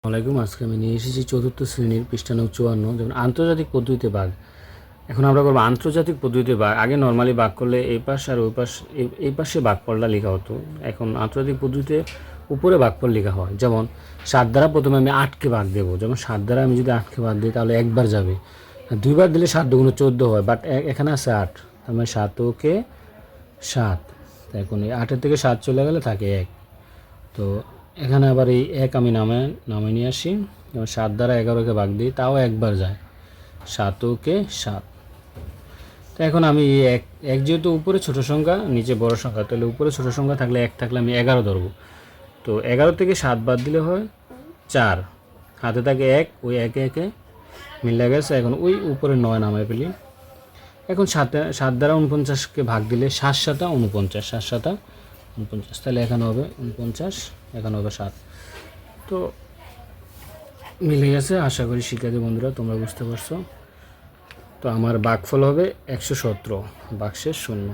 ওয়ালাইকুম। আজকে আমি নিয়ে এসেছি চতুর্থ শ্রেণীর পৃষ্ঠা নং 54, যেমন আন্তর্জাতিক পদ্ধতিতে ভাগ। এখন আমরা করবো আন্তর্জাতিক পদ্ধতিতে ভাগ। আগে নর্মালি ভাগ করলে এই পাশ আর ওই পাশ, এই পাশে ভাগফলটা লেখা হতো। এখন আন্তর্জাতিক পদ্ধতিতে উপরে ভাগফল লেখা হয়। যেমন 7 দ্বারা প্রথমে আমি 8কে ভাগ দেবো। যেমন 7 দ্বারা আমি যদি 8কে ভাগ দিই তাহলে একবার যাবে, 2বার দিলে 7 দুগুণে 14 হয়, বাট এখানে আছে 8, তার মানে 7 ওকে 7। এখন এই 8-এর থেকে 7 চলে গেলে থাকে 1। তো এখানে আবার এই 1 আমি নামে নিয়ে আসি। যেমন 7 দ্বারা 11কে ভাগ দিই, তাও একবার যায়, 7 ওকে 7। তো এখন আমি এই এক যেহেতু উপরে ছোট সংখ্যা নিচে বড় সংখ্যা, তাহলে উপরে ছোট সংখ্যা থাকলে 1 থাকলে আমি 11 ধরবো। তো 11 থেকে 7 বাদ দিলে হয় 4, হাতে থাকে 1, ওই 1 মিলে গেছে। এখন ওই উপরে 9 নামায় ফেলি। এখন 7 দ্বারা 49কে ভাগ দিলে 7 7 49, 7 7 49, তাহলে এখানে হবে 49, এখানে হবে 7। তো মিলে গেছে। আশা করি শিক্ষার্থী বন্ধুরা তোমরা বুঝতে পারছো। তো আমার ভাগফল হবে 117, ভাগশেষ 0।